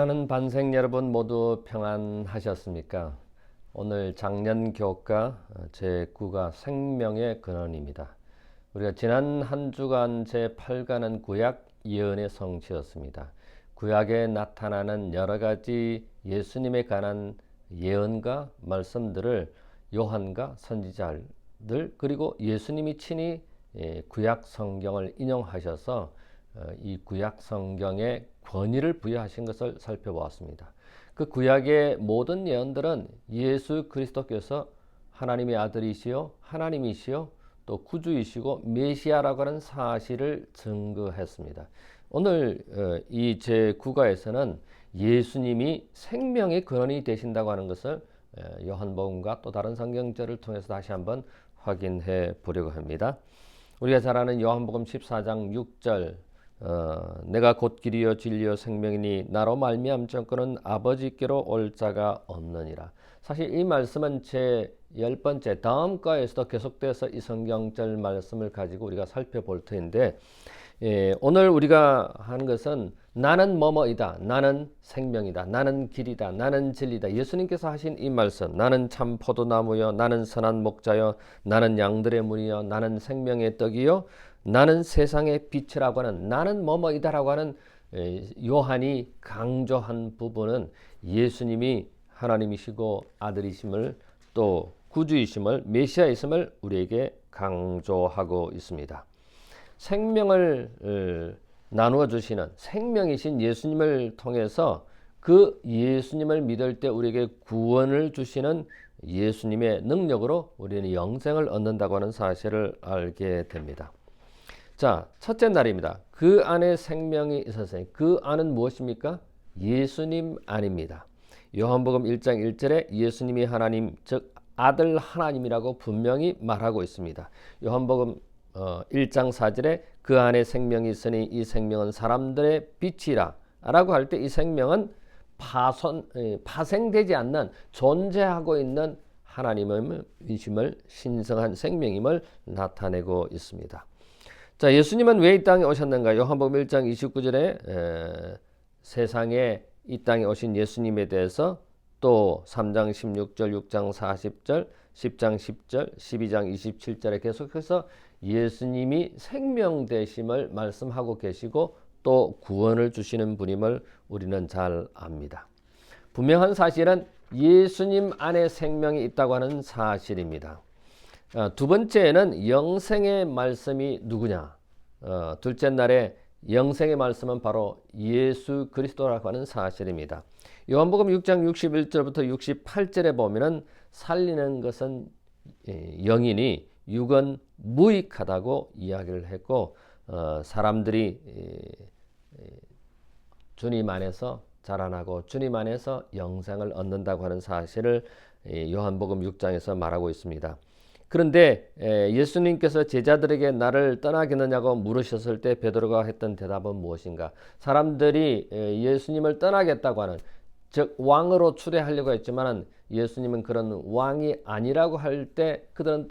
사랑하는 반생 여러분 모두 평안하셨습니까? 오늘 작년 교과 제9가 생명의 근원입니다. 우리가 지난 한 주간 제8가는 구약 예언의 성취였습니다. 구약에 나타나는 여러 가지 예수님에 관한 예언과 말씀들을 요한과 선지자들 그리고 예수님이 친히 구약 성경을 인용하셔서 이 구약 성경에 권위를 부여하신 것을 살펴보았습니다. 그 구약의 모든 예언들은 예수 그리스도께서 하나님의 아들이시요 하나님이시요 또 구주이시고 메시아라고 하는 사실을 증거했습니다. 오늘 이 제9가에서는 예수님이 생명의 근원이 되신다고 하는 것을 요한복음과 또 다른 성경절을 통해서 다시 한번 확인해 보려고 합니다. 우리가 잘 아는 요한복음 14장 6절 내가 곧 길이요 진리요 생명이니 나로 말미암지 않고는 아버지께로 올 자가 없느니라. 사실 이 말씀은 제 10번째 다음 과에서도 계속돼서 이 성경절 말씀을 가지고 우리가 살펴볼 텐데 오늘 우리가 하는 것은 나는 뭐뭐이다, 나는 생명이다, 나는 길이다, 나는 진리다. 예수님께서 하신 이 말씀, 나는 참 포도나무요, 나는 선한 목자요, 나는 양들의 문이요, 나는 생명의 떡이요, 나는 세상의 빛이라고 하는 나는 뭐뭐이다라고 하는 요한이 강조한 부분은 예수님이 하나님이시고 아들이심을 또 구주이심을 메시아이심을 우리에게 강조하고 있습니다. 생명을 나누어 주시는 생명이신 예수님을 통해서 그 예수님을 믿을 때 우리에게 구원을 주시는 예수님의 능력으로 우리는 영생을 얻는다고 하는 사실을 알게 됩니다. 자, 첫째 날입니다. 그 안에 생명이 있었으니 그 안은 무엇입니까? 예수님 안입니다. 요한복음 1장 1절에 예수님이 하나님 즉 아들 하나님이라고 분명히 말하고 있습니다. 요한복음 1장 4절에 그 안에 생명이 있으니 이 생명은 사람들의 빛이라 라고 할 때 이 생명은 파생되지 않는 존재하고 있는 하나님의 이심을 신성한 생명임을 나타내고 있습니다. 자, 예수님은 왜 이 땅에 오셨는가? 요한복음 1장 29절에 세상에 이 땅에 오신 예수님에 대해서 또 3장 16절, 6장 40절, 10장 10절, 12장 27절에 계속해서 예수님이 생명 되심을 말씀하고 계시고 또 구원을 주시는 분임을 우리는 잘 압니다. 분명한 사실은 예수님 안에 생명이 있다고 하는 사실입니다. 두 번째는 영생의 말씀이 누구냐? 둘째 날에 영생의 말씀은 바로 예수 그리스도라고 하는 사실입니다. 요한복음 6장 61절부터 68절에 보면은 살리는 것은 영이니 육은 무익하다고 이야기를 했고 사람들이 주님 안에서 자라나고 주님 안에서 영생을 얻는다고 하는 사실을 요한복음 6장에서 말하고 있습니다. 그런데 예수님께서 제자들에게 나를 떠나겠느냐고 물으셨을 때 베드로가 했던 대답은 무엇인가? 사람들이 예수님을 떠나겠다고 하는 즉 왕으로 추대하려고 했지만 예수님은 그런 왕이 아니라고 할 때 그들은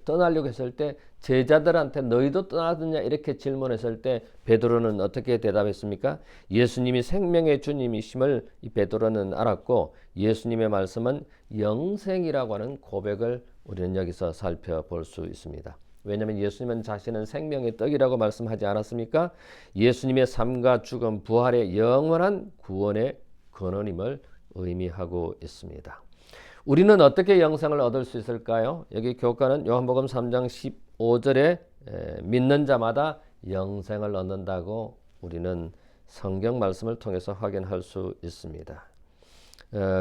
떠나려고 했을 때 제자들한테 너희도 떠나느냐 이렇게 질문했을 때 베드로는 어떻게 대답했습니까? 예수님이 생명의 주님이심을 이 베드로는 알았고 예수님의 말씀은 영생이라고 하는 고백을 우리는 여기서 살펴볼 수 있습니다. 왜냐하면 예수님은 자신은 생명의 떡이라고 말씀하지 않았습니까? 예수님의 삶과 죽음, 부활의 영원한 구원의 근원임을 의미하고 있습니다. 우리는 어떻게 영생을 얻을 수 있을까요? 여기 교과는 요한복음 3장 15절에 믿는 자마다 영생을 얻는다고 우리는 성경 말씀을 통해서 확인할 수 있습니다.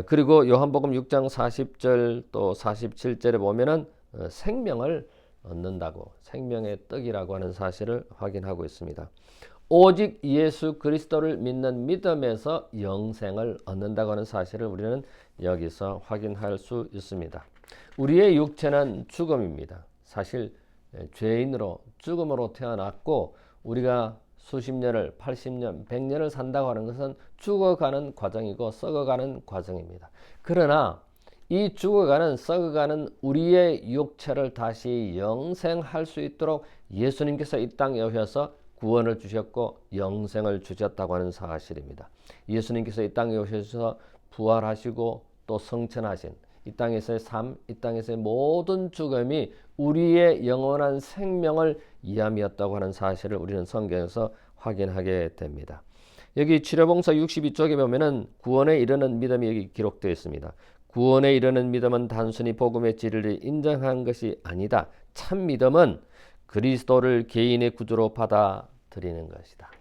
그리고 요한복음 6장 40절 또 47절에 보면은 생명을 얻는다고 생명의 떡이라고 하는 사실을 확인하고 있습니다. 오직 예수 그리스도를 믿는 믿음에서 영생을 얻는다고 하는 사실을 우리는 여기서 확인할 수 있습니다. 우리의 육체는 죽음입니다. 사실 죄인으로 죽음으로 태어났고 우리가 수십 년을 80년, 100년을 산다고 하는 것은 죽어가는 과정이고 썩어가는 과정입니다. 그러나 이 죽어가는 썩어가는 우리의 육체를 다시 영생할 수 있도록 예수님께서 이 땅에 오셔서 구원을 주셨고 영생을 주셨다고 하는 사실입니다. 예수님께서 이 땅에 오셔서 부활하시고 또 성천하신 이 땅에서의 삶, 이 땅에서의 모든 죽음이 우리의 영원한 생명을 위함이었다고 하는 사실을 우리는 성경에서 확인하게 됩니다. 여기 치료봉사 62쪽에 보면은 구원에 이르는 믿음이 여기 기록되어 있습니다. 구원에 이르는 믿음은 단순히 복음의 진리를 인정한 것이 아니다. 참 믿음은 그리스도를 개인의 구주로 받아들이는 것이다.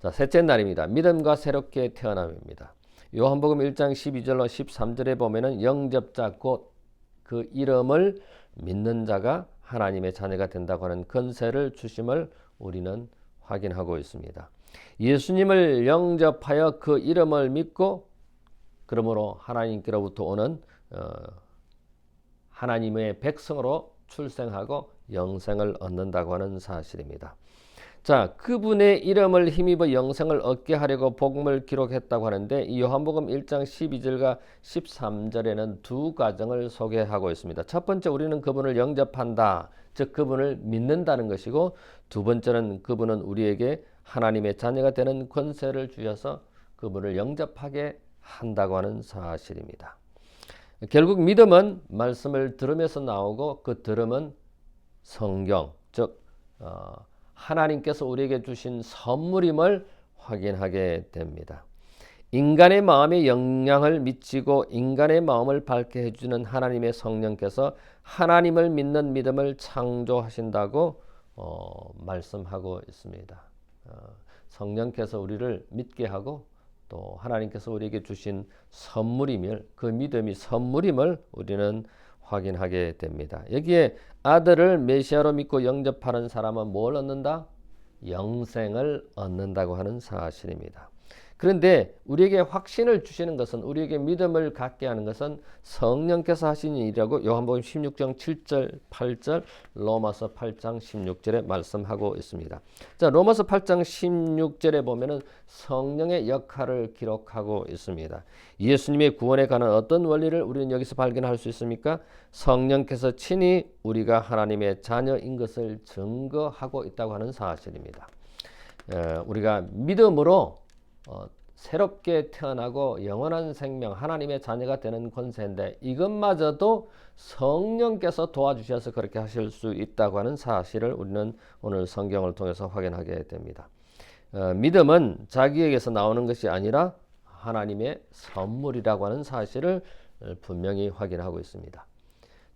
자, 셋째 날입니다. 믿음과 새롭게 태어남입니다. 요한복음 1장 12절로 13절에 보면은 영접자 곧 그 이름을 믿는 자가 하나님의 자녀가 된다고 하는 권세를 주심을 우리는 확인하고 있습니다. 예수님을 영접하여 그 이름을 믿고 그러므로 하나님께로부터 오는 하나님의 백성으로 출생하고 영생을 얻는다고 하는 사실입니다. 자, 그분의 이름을 힘입어 영생을 얻게 하려고 복음을 기록했다고 하는데 이 요한복음 1장 12절과 13절에는 두 과정을 소개하고 있습니다. 첫 번째, 우리는 그분을 영접한다, 즉 그분을 믿는다는 것이고, 두 번째는 그분은 우리에게 하나님의 자녀가 되는 권세를 주셔서 그분을 영접하게 한다고 하는 사실입니다. 결국 믿음은 말씀을 들으면서 나오고 그 들음은 성경, 즉 하나님께서 우리에게 주신 선물임을 확인하게 됩니다. 인간의 마음에 영향을 미치고 인간의 마음을 밝게 해주는 하나님의 성령께서 하나님을 믿는 믿음을 창조하신다고 말씀하고 있습니다. 성령께서 우리를 믿게 하고 또 하나님께서 우리에게 주신 선물임을, 그 믿음이 선물임을 우리는 확인하게 됩니다. 여기에 아들을 메시아로 믿고 영접하는 사람은 뭘 얻는다? 영생을 얻는다고 하는 사실입니다. 그런데 우리에게 확신을 주시는 것은, 우리에게 믿음을 갖게 하는 것은 성령께서 하신 일이라고 요한복음 16장 7절 8절 로마서 8장 16절에 말씀하고 있습니다. 자, 로마서 8장 16절에 보면은 성령의 역할을 기록하고 있습니다. 예수님의 구원에 관한 어떤 원리를 우리는 여기서 발견할 수 있습니까? 성령께서 친히 우리가 하나님의 자녀인 것을 증거하고 있다고 하는 사실입니다. 우리가 믿음으로 새롭게 태어나고 영원한 생명, 하나님의 자녀가 되는 권세인데 이것마저도 성령께서 도와주셔서 그렇게 하실 수 있다고 하는 사실을 우리는 오늘 성경을 통해서 확인하게 됩니다. 믿음은 자기에게서 나오는 것이 아니라 하나님의 선물이라고 하는 사실을 분명히 확인하고 있습니다.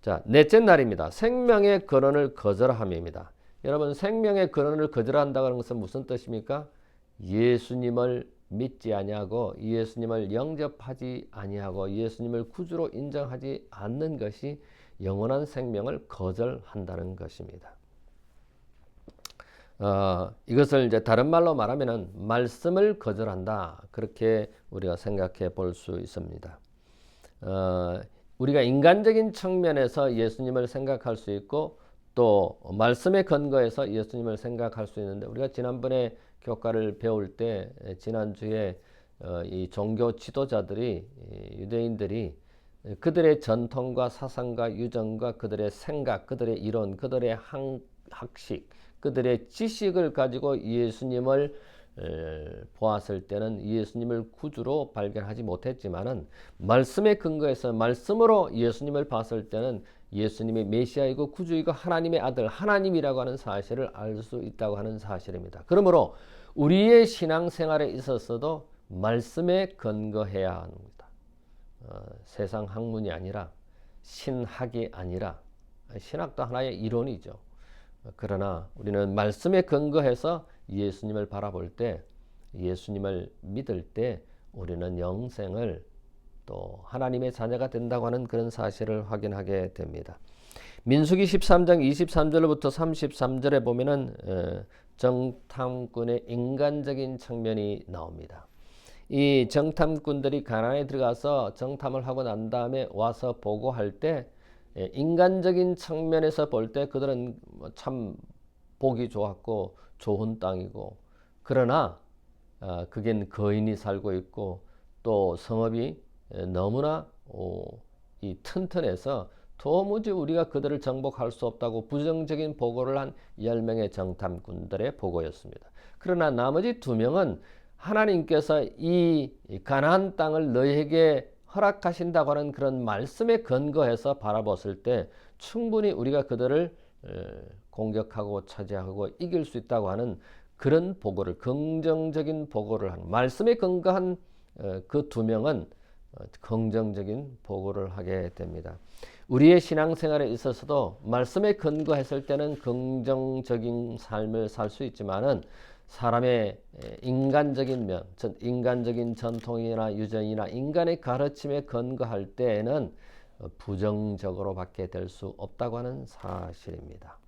자, 넷째 날입니다. 생명의 근원을 거절함입니다. 여러분, 생명의 근원을 거절한다는 것은 무슨 뜻입니까? 예수님을 믿지 아니하고 예수님을 영접하지 아니하고 예수님을 구주로 인정하지 않는 것이 영원한 생명을 거절한다는 것입니다. 이것을 이제 다른 말로 말하면은 말씀을 거절한다, 그렇게 우리가 생각해 볼 수 있습니다. 우리가 인간적인 측면에서 예수님을 생각할 수 있고 또 말씀에 근거해서 예수님을 생각할 수 있는데, 우리가 지난번에 교과를 배울 때 지난주에 이 종교 지도자들이, 유대인들이 그들의 전통과 사상과 유전과 그들의 생각, 그들의 이론, 그들의 학식, 그들의 지식을 가지고 예수님을 보았을 때는 예수님을 구주로 발견하지 못했지만은 말씀에 근거해서 말씀으로 예수님을 봤을 때는 예수님이 메시아이고 구주이고 하나님의 아들, 하나님이라고 하는 사실을 알 수 있다고 하는 사실입니다. 그러므로 우리의 신앙생활에 있어서도 말씀에 근거해야 하는 겁니다. 세상 학문이 아니라, 신학이 아니라, 신학도 하나의 이론이죠. 그러나 우리는 말씀에 근거해서 예수님을 바라볼 때, 예수님을 믿을 때 우리는 영생을, 또 하나님의 자녀가 된다고 하는 그런 사실을 확인하게 됩니다. 민수기 13장 23절부터 33절에 보면은 정탐꾼의 인간적인 측면이 나옵니다. 이 정탐꾼들이 가나안에 들어가서 정탐을 하고 난 다음에 와서 보고할 때 인간적인 측면에서 볼 때 그들은 참 보기 좋았고 좋은 땅이고, 그러나 그겐 거인이 살고 있고 또 성읍이 너무나 이 튼튼해서 도무지 우리가 그들을 정복할 수 없다고 부정적인 보고를 한 10명의 정탐꾼들의 보고였습니다. 그러나 나머지 2명은 하나님께서 이 가나안 땅을 너희에게 허락하신다고 하는 그런 말씀에 근거해서 바라봤을 때 충분히 우리가 그들을 공격하고 차지하고 이길 수 있다고 하는 그런 보고를, 긍정적인 보고를 한, 말씀에 근거한 그 2명은 긍정적인 보고를 하게 됩니다. 우리의 신앙생활에 있어서도 말씀에 근거했을 때는 긍정적인 삶을 살 수 있지만은 사람의 인간적인 면, 인간적인 전통이나 유전이나 인간의 가르침에 근거할 때에는 부정적으로 받게 될 수 없다고 하는 사실입니다.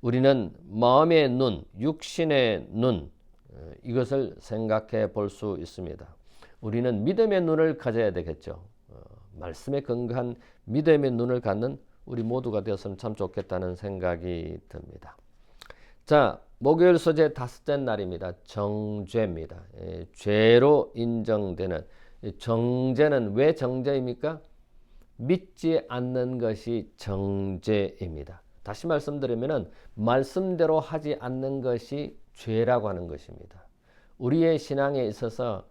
우리는 마음의 눈, 육신의 눈, 이것을 생각해 볼 수 있습니다. 우리는 믿음의 눈을 가져야 되겠죠. 말씀에 근거한 믿음의 눈을 갖는 우리 모두가 되었으면 참 좋겠다는 생각이 듭니다. 자, 목요일 소재 5째 날입니다. 정죄입니다. 죄로 인정되는, 정죄는 왜 정죄입니까? 믿지 않는 것이 정죄입니다. 다시 말씀드리면 말씀대로 하지 않는 것이 죄라고 하는 것입니다. 우리의 신앙에 있어서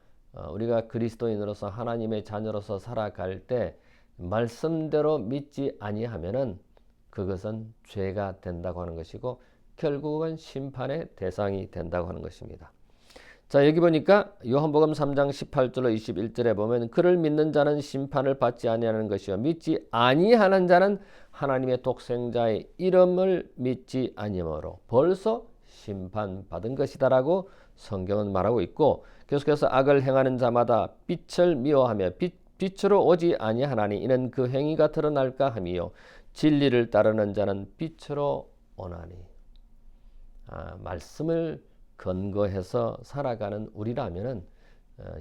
우리가 그리스도인으로서 하나님의 자녀로서 살아갈 때 말씀대로 믿지 아니하면은 그것은 죄가 된다고 하는 것이고 결국은 심판의 대상이 된다고 하는 것입니다. 자, 여기 보니까 요한복음 3장 18절로 21절에 보면 그를 믿는 자는 심판을 받지 아니하는 것이요 믿지 아니하는 자는 하나님의 독생자의 이름을 믿지 아니하므로 벌써 심판받은 것이다라고 성경은 말하고 있고, 계속해서 악을 행하는 자마다 빛을 미워하며 빛으로 오지 아니하나니 이는 그 행위가 드러날까 함이요 진리를 따르는 자는 빛으로 오나니. 말씀을 근거해서 살아가는 우리라면은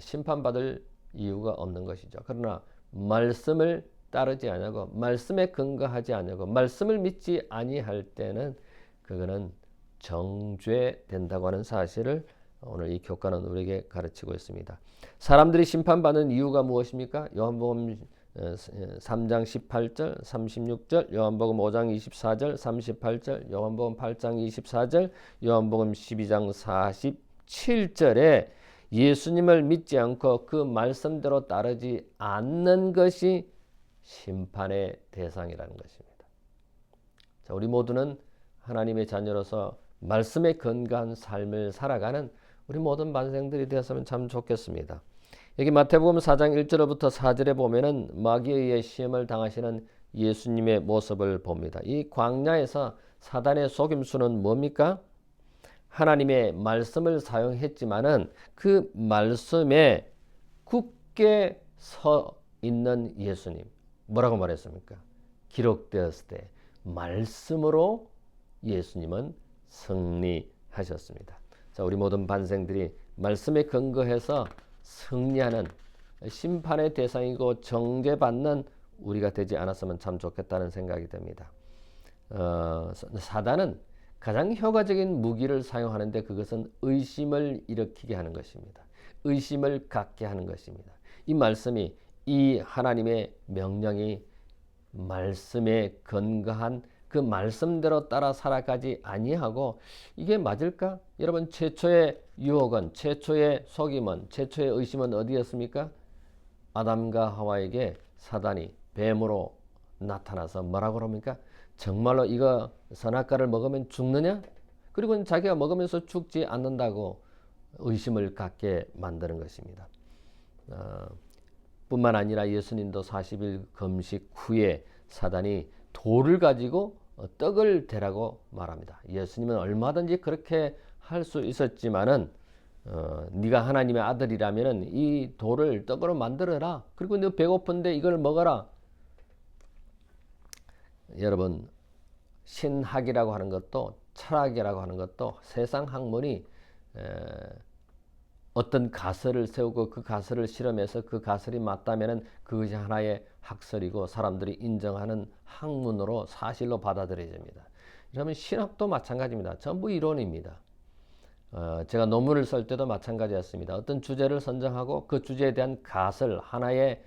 심판받을 이유가 없는 것이죠. 그러나 말씀을 따르지 아니하고 말씀에 근거하지 아니하고 말씀을 믿지 아니할 때는 그거는 정죄된다고 하는 사실을 오늘 이 교과는 우리에게 가르치고 있습니다. 사람들이 심판받는 이유가 무엇입니까? 요한복음 3장 18절, 36절, 요한복음 5장 24절, 38절, 요한복음 8장 24절, 요한복음 12장 47절에 예수님을 믿지 않고 그 말씀대로 따르지 않는 것이 심판의 대상이라는 것입니다. 자, 우리 모두는 하나님의 자녀로서 말씀에 근거한 삶을 살아가는 우리 모든 반생들이 되었으면 참 좋겠습니다. 여기 마태복음 4장 1절부터 4절에 보면은 마귀에 의해 시험을 당하시는 예수님의 모습을 봅니다. 이 광야에서 사단의 속임수는 뭡니까? 하나님의 말씀을 사용했지만은 그 말씀에 굳게 서 있는 예수님. 뭐라고 말했습니까? 기록되었을 때 말씀으로 예수님은 승리하셨습니다. 자, 우리 모든 반생들이 말씀에 근거해서 승리하는 심판의 대상이고 정죄받는 우리가 되지 않았으면 참 좋겠다는 생각이 듭니다. 사단은 가장 효과적인 무기를 사용하는데 그것은 의심을 일으키게 하는 것입니다. 의심을 갖게 하는 것입니다. 이 말씀이, 이 하나님의 명령이 말씀에 근거한 그 말씀대로 따라 살아가지 아니하고 이게 맞을까? 여러분, 최초의 유혹은, 최초의 속임은, 최초의 의심은 어디였습니까? 아담과 하와에게 사단이 뱀으로 나타나서 뭐라고 합니까? 정말로 이거 선악과를 먹으면 죽느냐? 그리고 자기가 먹으면서 죽지 않는다고 의심을 갖게 만드는 것입니다. 뿐만 아니라 예수님도 40일 금식 후에 사단이 돌을 가지고 떡을 대라고 말합니다. 예수님은 얼마든지 그렇게 할 수 있었지만은 네가 하나님의 아들이라면은 이 돌을 떡으로 만들어라. 그리고 너 배고픈데 이걸 먹어라. 여러분, 신학이라고 하는 것도 철학이라고 하는 것도 세상 학문이 어떤 가설을 세우고 그 가설을 실험해서 그 가설이 맞다면은 그것이 하나의 학설이고 사람들이 인정하는 학문으로 사실로 받아들여집니다. 그러면 신학도 마찬가지입니다. 전부 이론입니다. 제가 논문을 쓸 때도 마찬가지였습니다. 어떤 주제를 선정하고 그 주제에 대한 가설, 하나의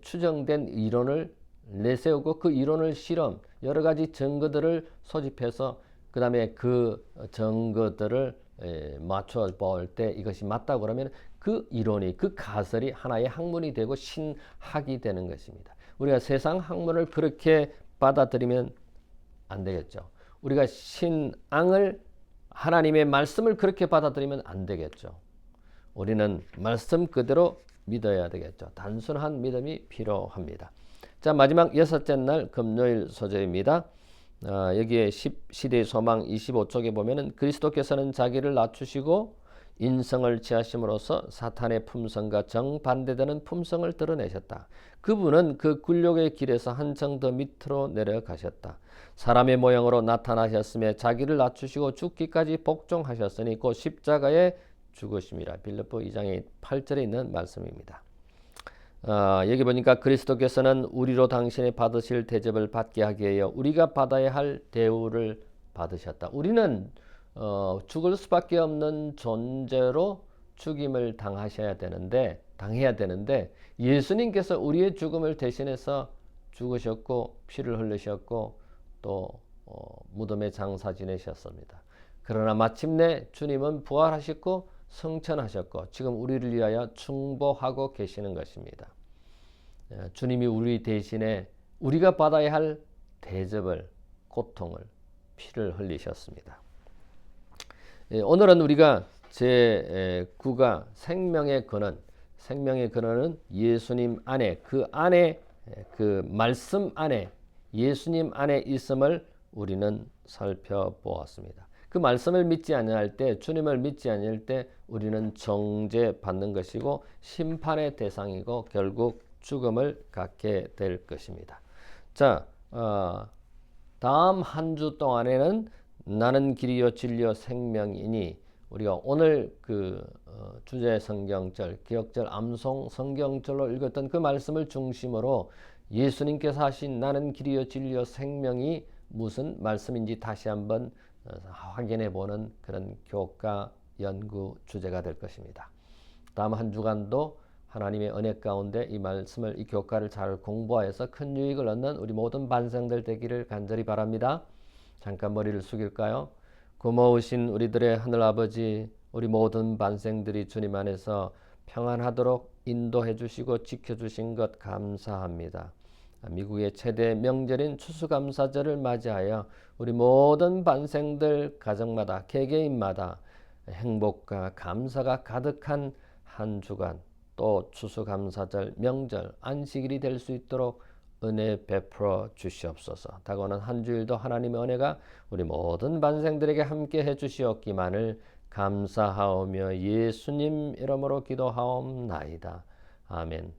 추정된 이론을 내세우고 그 이론을 실험 여러 가지 증거들을 소집해서 그 다음에 그 증거들을 맞춰 볼 때 이것이 맞다고 그러면 그 이론이 그 가설이 하나의 학문이 되고 신학이 되는 것입니다. 우리가 세상 학문을 그렇게 받아들이면 안 되겠죠. 우리가 신앙을 하나님의 말씀을 그렇게 받아들이면 안 되겠죠. 우리는 말씀 그대로 믿어야 되겠죠. 단순한 믿음이 필요합니다. 자, 마지막 여섯째 날 금요일 소재입니다. 여기에 시대의 소망 25쪽에 보면은 그리스도께서는 자기를 낮추시고 인성을 취하심으로써 사탄의 품성과 정반대되는 품성을 드러내셨다. 그분은 그 굴욕의 길에서 한층 더 밑으로 내려가셨다. 사람의 모양으로 나타나셨으며 자기를 낮추시고 죽기까지 복종하셨으니 곧 십자가에 죽으심이라. 빌립보 2장의 8절에 있는 말씀입니다. 여기 보니까 그리스도께서는 우리로 당신의 받으실 대접을 받게 하기 위하여 우리가 받아야 할 대우를 받으셨다. 우리는 죽을 수밖에 없는 존재로 죽임을 당해야 되는데 예수님께서 우리의 죽음을 대신해서 죽으셨고 피를 흘리셨고 또 무덤에 장사 지내셨습니다. 그러나 마침내 주님은 부활하셨고 승천하셨고 지금 우리를 위하여 충보하고 계시는 것입니다. 주님이 우리 대신에 우리가 받아야 할 대접을, 고통을, 피를 흘리셨습니다. 오늘은 우리가 제9가 생명의 근원은 예수님 안에, 그 말씀 안에, 예수님 안에 있음을 우리는 살펴보았습니다. 그 말씀을 믿지 않을 때, 주님을 믿지 않을 때 우리는 정죄받는 것이고 심판의 대상이고 결국 죽음을 갖게 될 것입니다. 자, 다음 한 주 동안에는 나는 길이요 진리요 생명이니 우리가 오늘 그 주제 성경절, 기억절, 암송 성경절로 읽었던 그 말씀을 중심으로 예수님께서 하신 나는 길이요 진리요 생명이 무슨 말씀인지 다시 한번 확인해 보는 그런 교과 연구 주제가 될 것입니다. 다음 한 주간도 하나님의 은혜 가운데 이 말씀을, 이 교과를 잘 공부하여서 큰 유익을 얻는 우리 모든 반생들 되기를 간절히 바랍니다. 잠깐 머리를 숙일까요? 고마우신 우리들의 하늘아버지, 우리 모든 반생들이 주님 안에서 평안하도록 인도해 주시고 지켜주신 것 감사합니다. 미국의 최대 명절인 추수감사절을 맞이하여 우리 모든 반생들 가정마다 개개인마다 행복과 감사가 가득한 한 주간, 또 추수감사절, 명절, 안식일이 될 수 있도록 은혜 베풀어 주시옵소서. 다가오는 한 주일도 하나님의 은혜가 우리 모든 반생들에게 함께 해 주시옵기만을 감사하오며 예수님 이름으로 기도하옵나이다. 아멘.